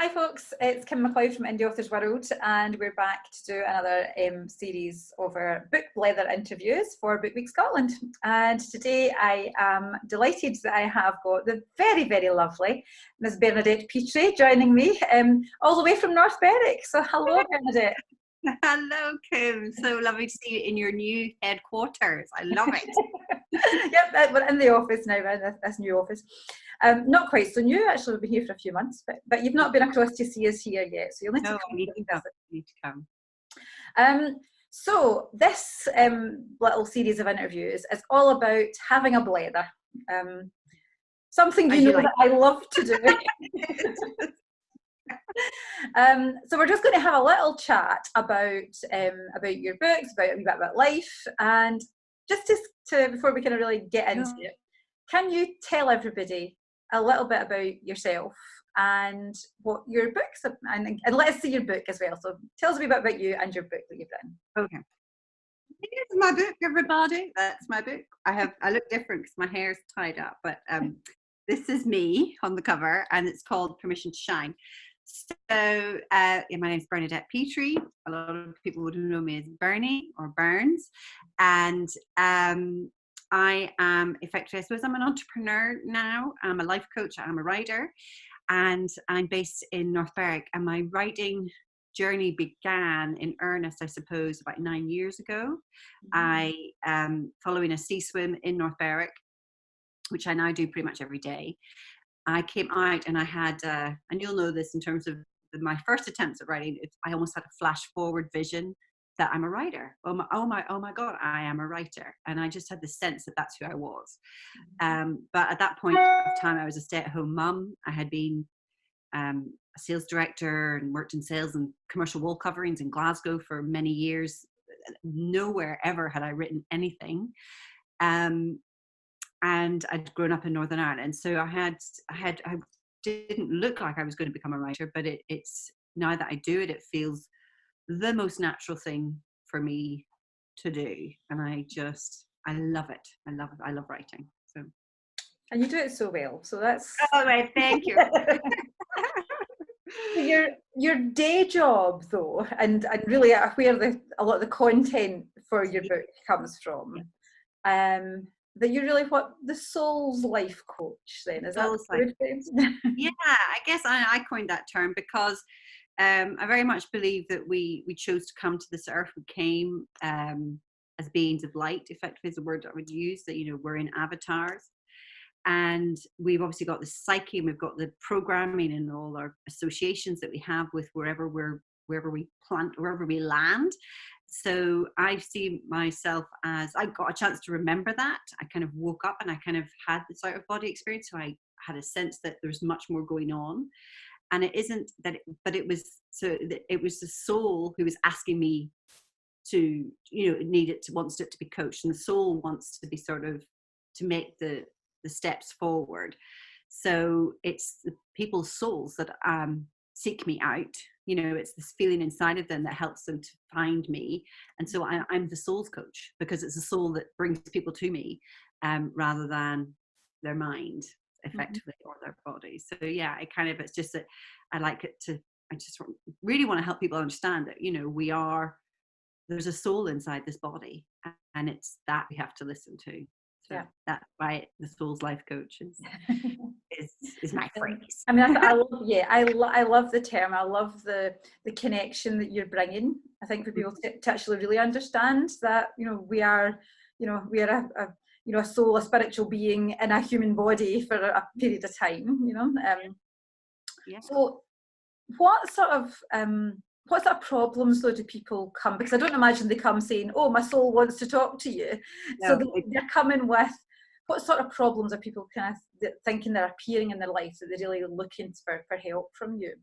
Hi folks, it's Kim McLeod from Indie Authors World, and we're back to do another series of our book Blether interviews for Book Week Scotland. And today I am delighted that I have got the very, very lovely Ms Bernadette Petrie joining me all the way from North Berwick. So hello Bernadette. Hello, Kim. So lovely to see you in your new headquarters. I love it. Yep, we're in the office now, in this new office. Not quite so new, actually. We've been here for a few months, but you've not been across to see us here yet, so you'll need to come. I need to come. I need to come. So this little series of interviews is all about having a blether. Something you know that I love to do. So we're just going to have a little chat about your books, about a wee bit about life, and just to before we kind of really get into it, can you tell everybody a little bit about yourself and what your books are, and let us see your book as well. So tell us a wee bit about you and your book that you've written. Okay. Here's my book, everybody. That's my book. I look different because my hair's tied up, but this is me on the cover, and it's called Permission to Shine. So my name's Bernadette Petrie. A lot of people would know me as Bernie or Burns, and I am effectively, I suppose I'm an entrepreneur now. I'm a life coach, I'm a writer, and I'm based in North Berwick, and my writing journey began in earnest, I suppose, about 9 years ago. I following a sea swim in North Berwick, which I now do pretty much every day. I came out and I had, and you'll know this in terms of my first attempts at writing, I almost had a flash forward vision that I'm a writer. Oh my God, I am a writer. And I just had the sense that that's who I was. But at that point of time, I was a stay-at-home mum. I had been a sales director and worked in sales and commercial wall coverings in Glasgow for many years. Nowhere ever had I written anything. And I'd grown up in Northern Ireland, so I didn't look like I was going to become a writer, but it's now that I do it, it feels the most natural thing for me to do, and I love it. I love writing. So, and you do it so well. So that's right. Thank you. Your day job, though, and really where a lot of the content for your book comes from. That you're really what the soul's life coach, then, is that good? Yeah, I guess I coined that term because I very much believe that we chose to come to this earth. We came as beings of light, effectively is the word I would use, that, you know, we're in avatars. And we've obviously got the psyche, and we've got the programming and all our associations that we have with wherever we land. So I see myself as, I got a chance to remember that. I kind of woke up and I kind of had this out of body experience. So I had a sense that there's much more going on. And it isn't that, it was the soul who was asking me to, you know, wants it to be coached. And the soul wants to be sort of, to make the steps forward. So it's the people's souls that seek me out. You know, it's this feeling inside of them that helps them to find me. And so I'm the soul's coach, because it's the soul that brings people to me, rather than their mind, effectively, or their body. So yeah, it's just that I just really want to help people understand that, you know, there's a soul inside this body, and it's that we have to listen to. So that's why the soul's life coach is my phrase. I mean, I love the term. I love the connection that you're bringing. I think for people to actually really understand that, you know, we are a soul, a spiritual being in a human body for a period of time. You know. So, what sort of problems though do people come? Because I don't imagine they come saying, "Oh, my soul wants to talk to you." No. So they're coming with, what sort of problems are people kind of thinking they're appearing in their life that they're really looking for help from you?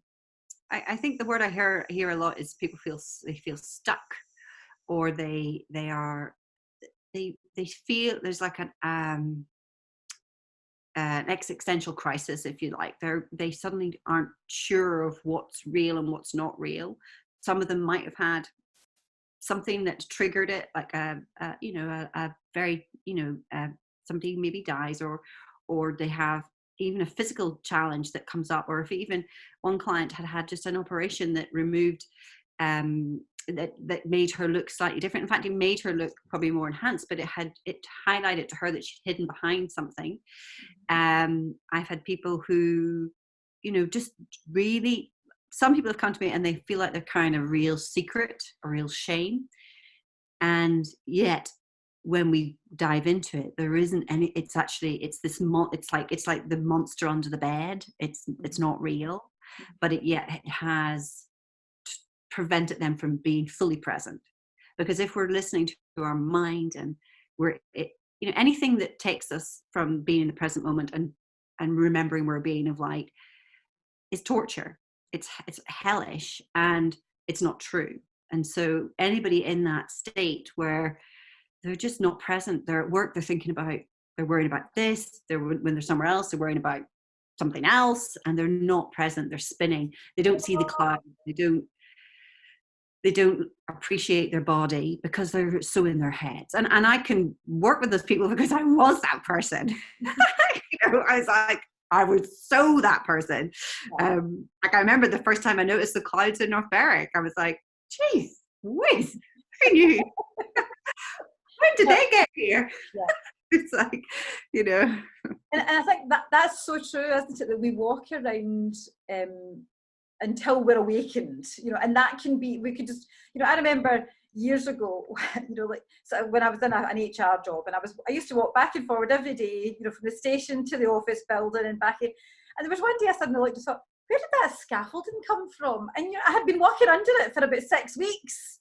I think the word I hear a lot is people feel stuck, or they feel there's like an existential crisis, if you like. They suddenly aren't sure of what's real and what's not real. Some of them might have had something that triggered it, like a very, somebody maybe dies, or they have even a physical challenge that comes up, or if even one client had just an operation that removed that made her look slightly different. In fact, it made her look probably more enhanced, but it highlighted to her that she'd hidden behind something. I've had people who, just really, some people have come to me and they feel like they're carrying a real secret, a real shame. And yet when we dive into it, there isn't any, it's like the monster under the bed. It's not real, but it has prevented them from being fully present. Because if we're listening to our mind, and anything that takes us from being in the present moment and remembering we're a being of light is torture. It's hellish, and it's not true. And so anybody in that state where they're just not present, they're at work, they're worried about this, when they're somewhere else, they're worrying about something else, and they're not present, they're spinning, they don't see the cloud, they don't appreciate their body because they're so in their heads. And I can work with those people because I was that person. I was so that person. Like I remember the first time I noticed the clouds in North Berwick, I was like, geez, whiz, who knew? When did they get here? Yeah. It's like, And I think that's so true, isn't it? That we walk around until we're awakened, and that can be, we could just, I remember years ago, so when I was in an HR job, and I used to walk back and forward every day, from the station to the office building and back in, and there was one day I suddenly looked and thought, where did that scaffolding come from? And I had been walking under it for about 6 weeks,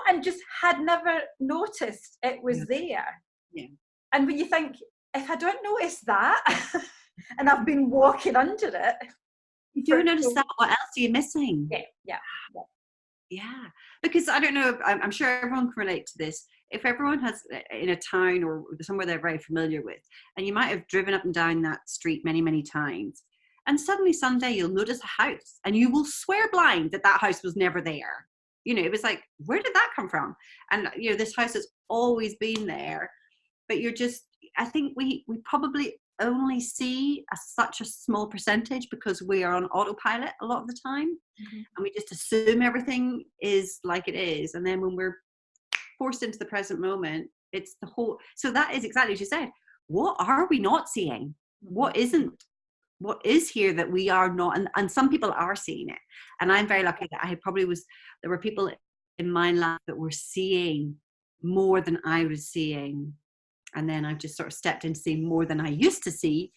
and just had never noticed it was there. Yeah. And when you think, if I don't notice that, and I've been walking under it, you do notice that, what else are you missing? Yeah, because I don't know, I'm sure everyone can relate to this. If everyone has, in a town or somewhere they're very familiar with, and you might have driven up and down that street many, many times, and suddenly someday you'll notice a house, and you will swear blind that house was never there. It was like, where did that come from? And, this house has always been there, but I think we probably only see such a small percentage because we are on autopilot a lot of the time. Mm-hmm. And we just assume everything is like it is. And then when we're forced into the present moment, it's the whole, so that is exactly what you said. What are we not seeing? What is here that we are not? And some people are seeing it. And I'm very lucky that there were people in my life that were seeing more than I was seeing. And then I've just sort of stepped into seeing more than I used to see.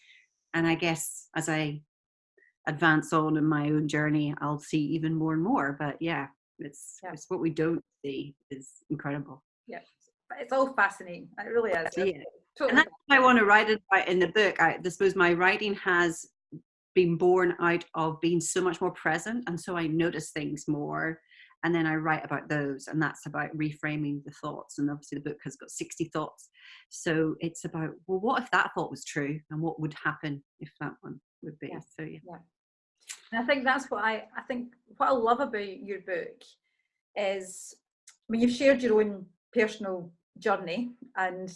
And I guess as I advance on in my own journey, I'll see even more and more. But it's what we don't see is incredible. Yeah, but it's all fascinating. It really is. Yeah. Totally. And that's what I want to write about in the book. I suppose my writing has been born out of being so much more present. And so I notice things more. And then I write about those, and that's about reframing the thoughts. And obviously the book has got 60 thoughts. So it's about, well, what if that thought was true, and what would happen if that one would be? Yeah. So yeah. And I think that's what I think what I love about your book is, you've shared your own personal journey, and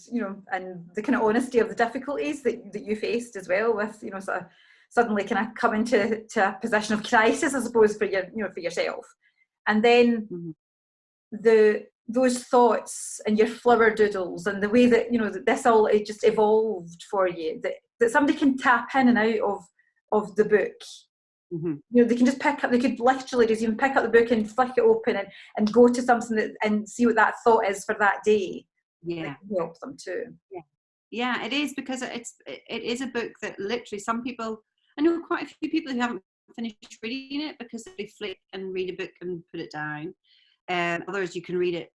and the kind of honesty of the difficulties that you faced as well, with sort of suddenly kind of coming to a position of crisis, I suppose, for for yourself. And then those thoughts and your flower doodles, and the way that that this all, it just evolved for you, that somebody can tap in and out of the book. Mm-hmm. They can just they could literally just even pick up the book and flick it open and go to something and see what that thought is for that day. Yeah, it helps them too. Yeah, it is, because it is a book that literally, some people, I know quite a few people who haven't finished reading it because they flick and read a book and put it down. Others, you can read it,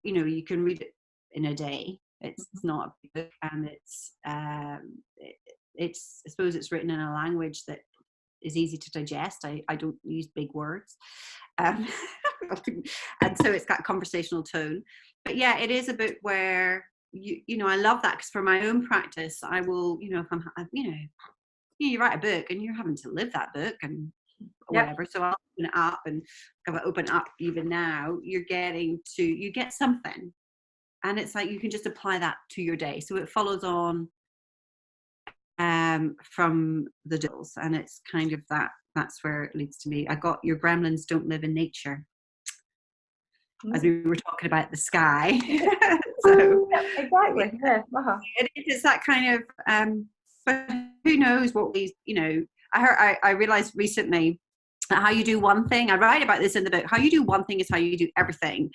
you can read it in a day. It's not a big book, and it's I suppose it's written in a language that is easy to digest. I don't use big words, and so it's got conversational tone. But yeah, it is a book where I love that, because for my own practice, I will, if I'm, you write a book and you're having to live that book and whatever. So I'll open it up, and if I open up even now, you get something, and it's like you can just apply that to your day. So it follows on from the dolls, and it's kind of that's where it leads to me. I got Your Gremlins Don't Live in Nature, as we were talking about the sky. So yeah, exactly. Yeah. Uh-huh. it's that kind of but who knows what we, I realized recently that how you do one thing, I write about this in the book, how you do one thing is how you do everything.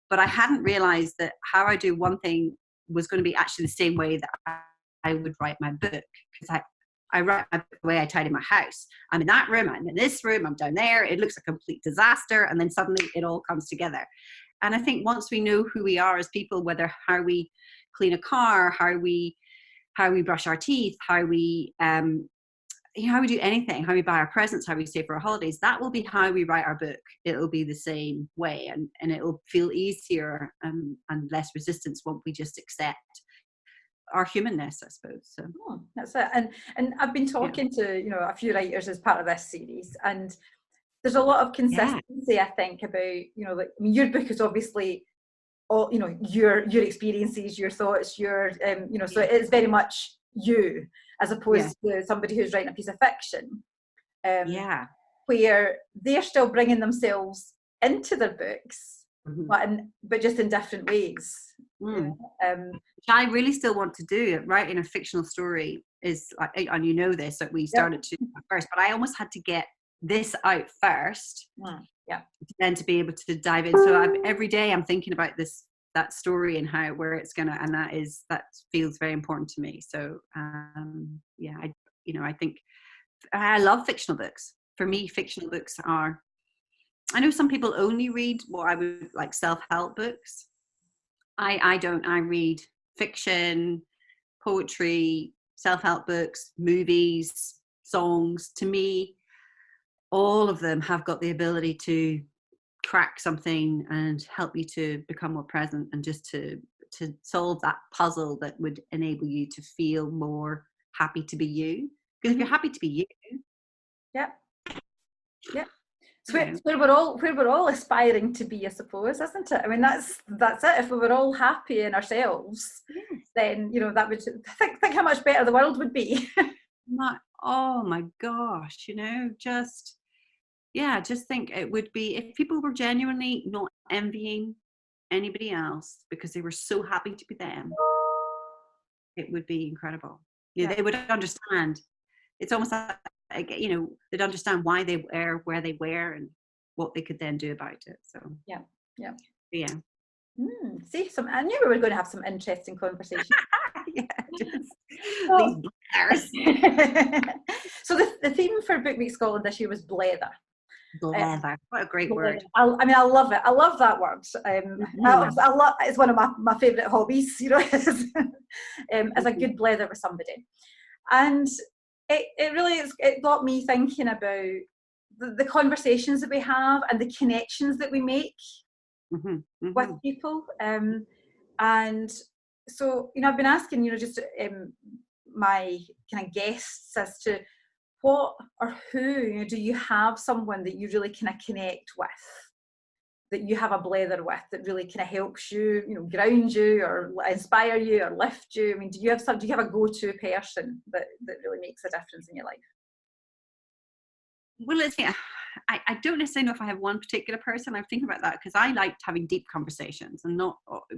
But I hadn't realized that how I do one thing was going to be actually the same way that I would write my book, because I write my book the way I tidy my house. I'm in that room, I'm in this room, I'm down there, it looks a complete disaster, and then suddenly it all comes together. And I think once we know who we are as people, whether how we clean a car, how we brush our teeth, how we do anything, how we buy our presents, how we save for our holidays, that will be how we write our book. It'll be the same way, and it'll feel easier and less resistance when we just accept our humanness, I suppose. So that's it. And I've been talking to a few writers as part of this series, and there's a lot of consistency, I think, about your book is obviously all your experiences, your thoughts, your so it is very much you, as opposed to somebody who's writing a piece of fiction, where they're still bringing themselves into their books, but just in different ways. Which I really still want to do. Writing a fictional story is, and this, that we started to first, but I almost had to get this out first, then to be able to dive in. So every day I'm thinking about that story and where it's gonna, and that feels very important to me. So I think I love fictional books. For me, fictional books are, I know some people only read what I would like self-help books. I don't. I read fiction, poetry, self-help books, movies, songs. To me, all of them have got the ability to crack something and help you to become more present, and just to solve that puzzle that would enable you to feel more happy to be you. Because if you're happy to be you, so where we're all aspiring to be, I suppose, isn't it? I mean, that's it. If we were all happy in ourselves, then that would think how much better the world would be. Oh my gosh, just think it would be, if people were genuinely not envying anybody else because they were so happy to be them, it would be incredible. They would understand. It's almost like, they'd understand why they were where they were and what they could then do about it. So See, I knew we were going to have some interesting conversations. These blathers. So the theme for Book Week Scotland this year was blether. Blether. What a great word. I love it. I love that word. It's one of my favourite hobbies, as a good blether with somebody. And it really is, it got me thinking about the conversations that we have and the connections that we make with people. And so, I've been asking, just my kind of guests as to what or who, do you have someone that you really kind of connect with, that you have a blether with, that really kind of helps you, ground you or inspire you or lift you? I mean, do you have a go-to person that really makes a difference in your life? Well, I don't necessarily know if I have one particular person. I'm thinking about that because I liked having deep conversations, and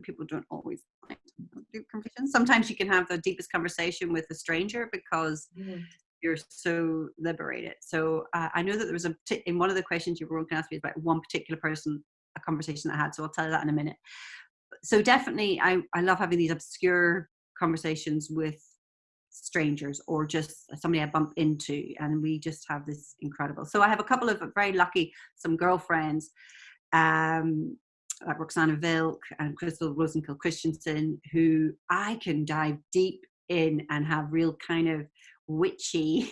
people don't always like deep conversations. Sometimes you can have the deepest conversation with a stranger because you're so liberated. So I know that there was in one of the questions you were going to ask me about one particular person, a conversation I had. So I'll tell you that in a minute. So definitely, I love having these obscure conversations with strangers or just somebody I bump into, and we just have this incredible. So I have a couple of very lucky, some girlfriends, like Roxana Vilk and Crystal Rosenkill Christensen, who I can dive deep in and have real kind of witchy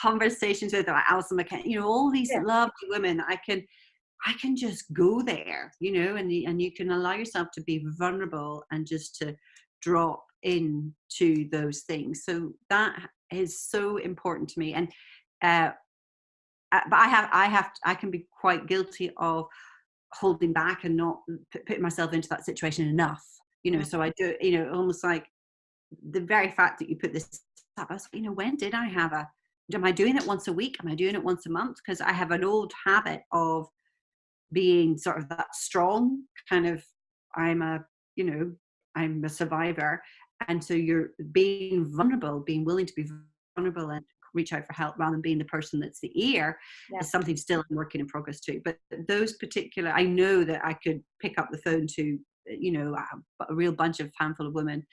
conversations with, like Alison McKenna, all these lovely women. I can just go there, and you can allow yourself to be vulnerable and just to drop into those things. So that is so important to me. And but I can be quite guilty of holding back and not putting myself into that situation enough, so I do, almost like the very fact that you put this up. I was like, when did I have am I doing it once a week? Am I doing it once a month? Because I have an old habit of being sort of that strong kind of, I'm a, I'm a survivor. And so you're being vulnerable, being willing to be vulnerable and reach out for help rather than being the person that's the ear is something still I'm working in progress too. But those particular, I know that I could pick up the phone to, a real bunch of handful of women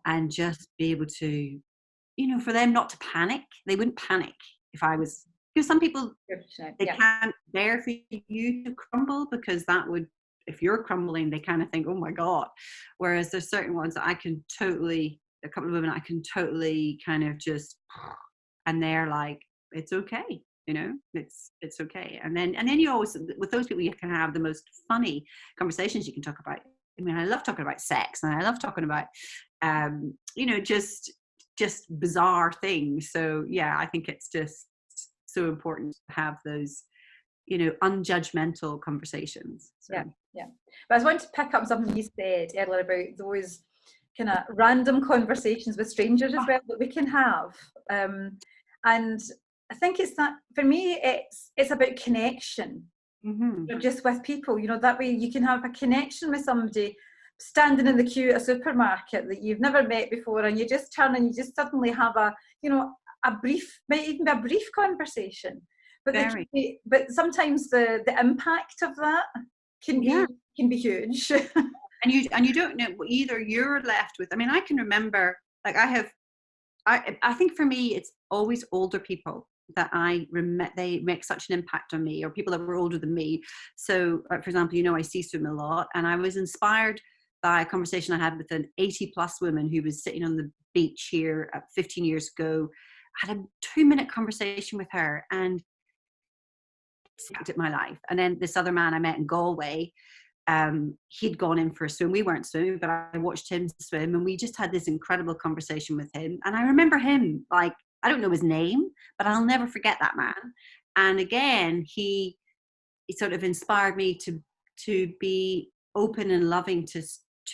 and just be able to, for them not to panic. They wouldn't panic if I was, because some people, they can't bear for you to crumble, because that would, if you're crumbling, they kind of think, oh my God. Whereas there's certain ones that I can totally, a couple of women I can totally kind of just, and they're like, it's okay. It's okay. And then you always, with those people, you can have the most funny conversations. You can talk about, I mean, I love talking about sex, and I love talking about, just bizarre things. So yeah, I think it's just so important to have those, unjudgmental conversations. So. Yeah. But I was wanting to pick up something you said earlier about those kind of random conversations with strangers as well that we can have. And I think it's that, for me, it's about connection. Just with people, that way you can have a connection with somebody standing in the queue at a supermarket that you've never met before, and you just turn and you just suddenly have a brief, might even be a brief conversation. But but sometimes the impact of that can be huge. and you don't know, either you're left with, I mean, I can remember, like I think for me it's always older people that they make such an impact on me, or people that were older than me. So for example, I see swim a lot, and I was inspired by a conversation I had with an 80 plus woman who was sitting on the beach here 15 years ago. I had a 2-minute conversation with her, and it impacted my life. And then this other man I met in Galway, he'd gone in for a swim. We weren't swimming, but I watched him swim, and we just had this incredible conversation with him. And I remember him, like, I don't know his name, but I'll never forget that man. And again, he sort of inspired me to be open and loving to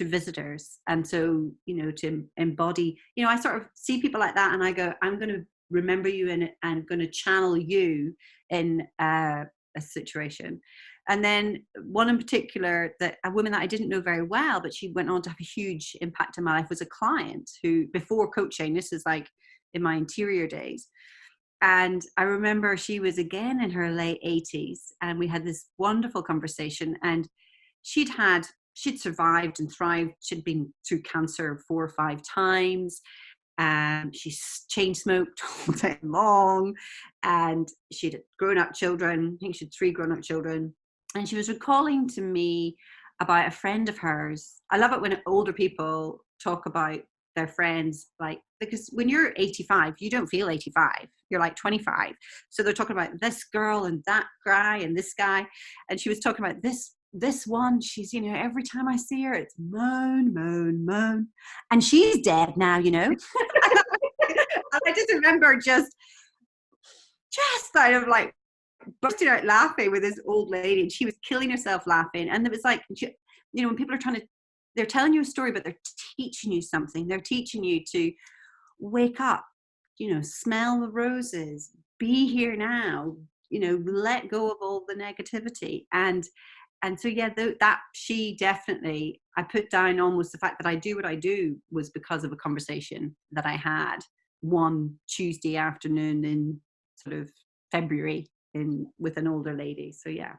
visitors. And so, to embody, I sort of see people like that, and I go, I'm going to remember you, and I'm going to channel you in a situation. And then one in particular, that a woman that I didn't know very well, but she went on to have a huge impact in my life, was a client who, before coaching, this is like in my interior days. And I remember she was again in her late 80s, and we had this wonderful conversation. And she'd survived and thrived. She'd been through cancer 4 or 5 times. She chain smoked all day long, and she'd grown-up children. I think she had 3 grown-up children. And she was recalling to me about a friend of hers. I love it when older people talk about their friends, like, because when you're 85, you don't feel 85. You're like 25. So they're talking about this girl and that guy and this guy. And she was talking about this one. She's, every time I see her, it's moan, moan, moan. And she's dead now, And I just remember just kind of like busting out laughing with this old lady, and she was killing herself laughing. And it was like, when people are they're telling you a story, but they're teaching you something. They're teaching you to wake up, smell the roses, be here now, let go of all the negativity. And so, yeah, that she definitely, I put down almost the fact that I do what I do was because of a conversation that I had one Tuesday afternoon in sort of February with an older lady. So yeah.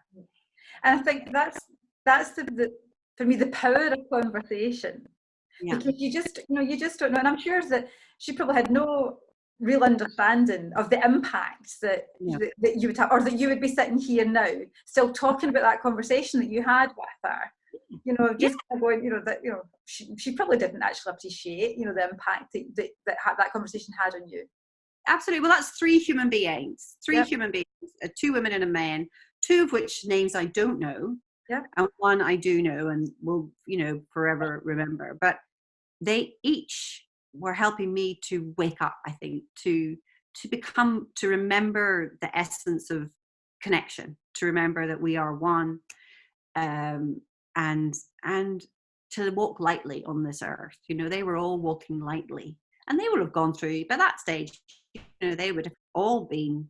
And I think that's the for me, the power of conversation. Yeah. Because you just don't know. And I'm sure that she probably had no real understanding of the impacts that you would have, or that you would be sitting here now still talking about that conversation that you had with her. Just kind of going, she probably didn't actually appreciate, the impact that conversation had on you. Absolutely. Well, that's 3 human beings, human beings, 2 women and a man, 2 of which names I don't know. Yeah. And 1 I do know and will, forever remember. But they each were helping me to wake up, I think, to remember the essence of connection, to remember that we are one, and to walk lightly on this earth. They were all walking lightly. and they would have gone through, by that stage, you know, they would have all been,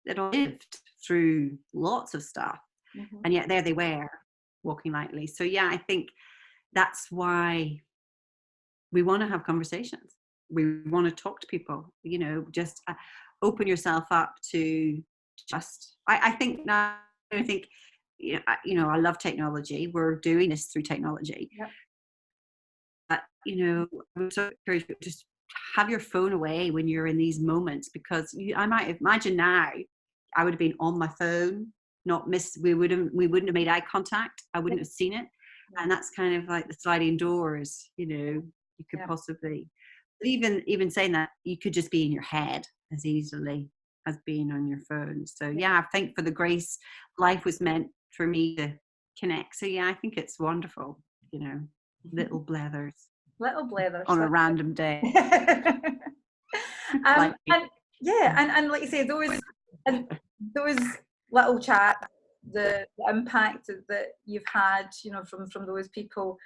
they'd all lived through lots of stuff. Mm-hmm. And yet there they were, walking lightly. So yeah, I think that's why we want to have conversations. We want to talk to people, you know, just open yourself up to just, I think now, I think, you know, I love technology. We're doing this through technology. Yep. But, you know, I would so encourage you, just have your phone away when you're in these moments, because I might imagine now I would have been on my phone, we wouldn't have made eye contact. I wouldn't have seen it. And that's kind of like the sliding doors, you know, you could possibly, but even saying that, you could just be in your head as easily as being on your phone. So yeah, I think for the grace, life was meant for me to connect. So yeah, I think it's wonderful, you know, little blethers on a random day. And like you say, those little chats, the impact that you've had, you know, from those people,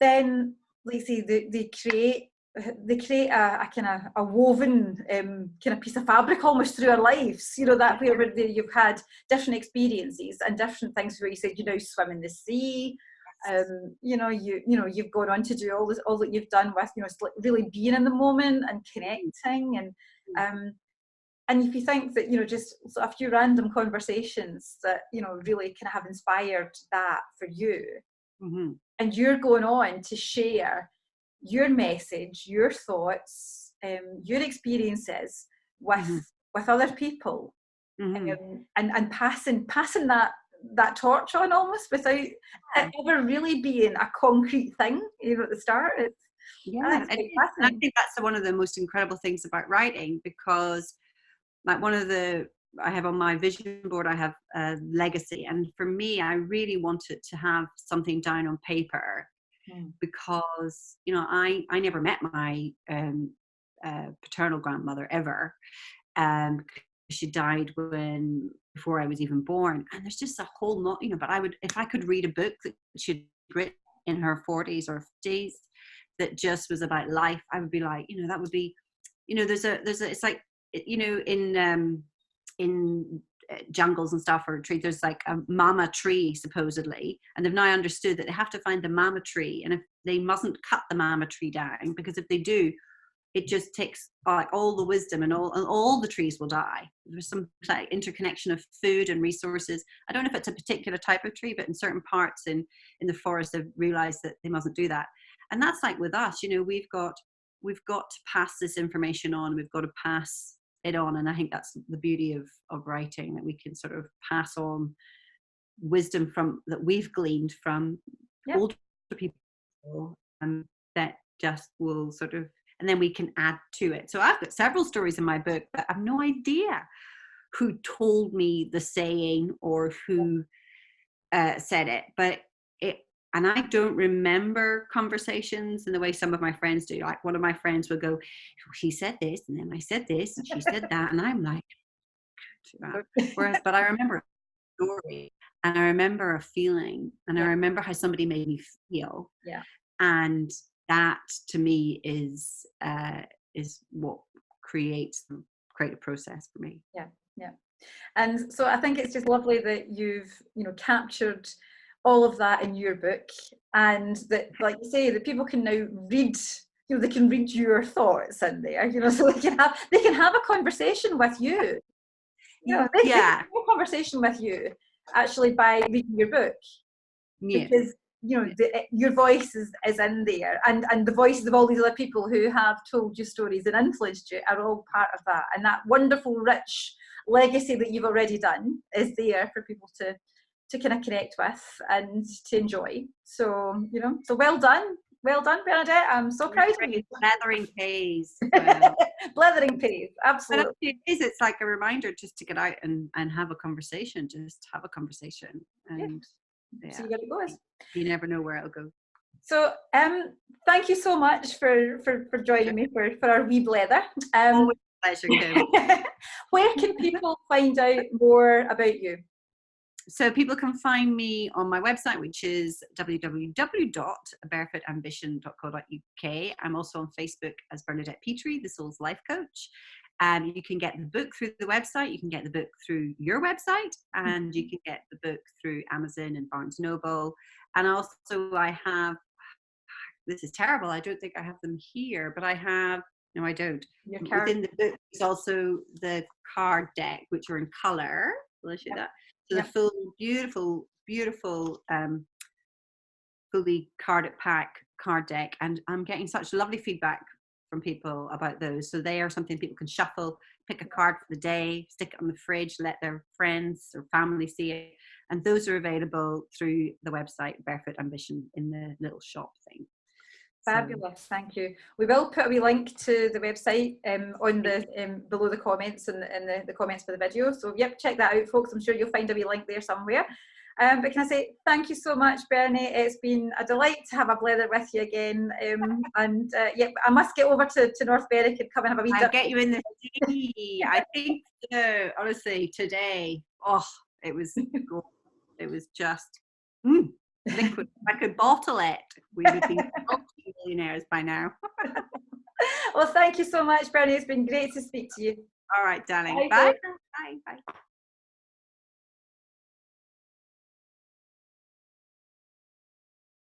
then like you say, they create a kind of a woven kind of piece of fabric almost through our lives, you know, that where you've had different experiences and different things, where you said you now swim in the sea, you know, you've gone on to do all that you've done with, you know, it's like really being in the moment and connecting, and if you think that, you know, just a few random conversations that, you know, really kind of have inspired that for you, mm-hmm. and you're going on to share your message, your thoughts, your experiences with other people, and passing that torch on almost without it ever really being a concrete thing, you know, at the start. I think that's one of the most incredible things about writing, because like I have on my vision board, I have a legacy, and for me, I really wanted to have something down on paper, because, you know, I never met my paternal grandmother ever. She died before I was even born, and there's just a whole lot, you know, but if I could read a book that she'd written in her 40s or 50s that just was about life, I would be like, you know, that would be, you know, it's like, you know, in jungles and stuff, or trees, there's like a mama tree supposedly, and they've now understood that they have to find the mama tree, and if they mustn't cut the mama tree down, because if they do, it just takes like all the wisdom, and all the trees will die. There's some like interconnection of food and resources. I don't know if it's a particular type of tree, but in certain parts in the forest, they've realized that they mustn't do that. And that's like with us, you know, we've got to pass this information on. We've got to pass it on, and I think that's the beauty of writing, that we can sort of pass on wisdom that we've gleaned from older people, that just will sort of, and then we can add to it. So I've got several stories in my book, but I have no idea who told me the saying or who said it, and I don't remember conversations in the way some of my friends do. Like one of my friends would go, he said this, and then I said this, and she said that, and I'm like, but I remember a story, and I remember a feeling, and I remember how somebody made me feel. Yeah. And that to me is what creates the creative process for me. Yeah. And so I think it's just lovely that you've, you know, captured all of that in your book, and that, like you say, that people can now read, you know, they can read your thoughts in there, you know, so they can have a conversation with you. You know, they can have a conversation with you actually by reading your book, because, you know, your voice is in there, and the voices of all these other people who have told you stories and influenced you are all part of that, and that wonderful, rich legacy that you've already done is there for people to kind of connect with and to enjoy. So, you know, so well done, Bernadette. I'm so proud of you. Blethering pays. Blethering pays, absolutely. But it's like a reminder just to get out and have a conversation. Just have a conversation, and see where it goes. You never know where it'll go. So, thank you so much for joining me for our wee blether. Always a pleasure, Kim. Where can people find out more about you? So people can find me on my website, which is www.barefootambition.co.uk. I'm also on Facebook as Bernadette Petrie, the Soul's Life Coach. And you can get the book through the website. You can get the book through your website, and you can get the book through Amazon and Barnes Noble. And also I have, this is terrible, I don't think I have them here, but I have, no, I don't. Within the book is also the card deck, which are in colour. Will I show that? So the full, beautiful, beautiful, fully carded pack card deck. And I'm getting such lovely feedback from people about those. So they are something people can shuffle, pick a card for the day, stick it on the fridge, let their friends or family see it. And those are available through the website Barefoot Ambition in the little shop thing. Fabulous, thank you. We will put a wee link to the website on the below the comments and the comments for the video. So yep, check that out, folks. I'm sure you'll find a wee link there somewhere. But can I say thank you so much, Bernie? It's been a delight to have a blether with you again. And yep, I must get over to North Berwick and come and have a wee. I'll get you in the sea. I think so. Honestly, today, oh, it was just. Liquid. If I could bottle it, we would be multi-millionaires by now. Well, thank you so much, Bernie. It's been great to speak to you. All right, darling. Bye. Bye. Bye.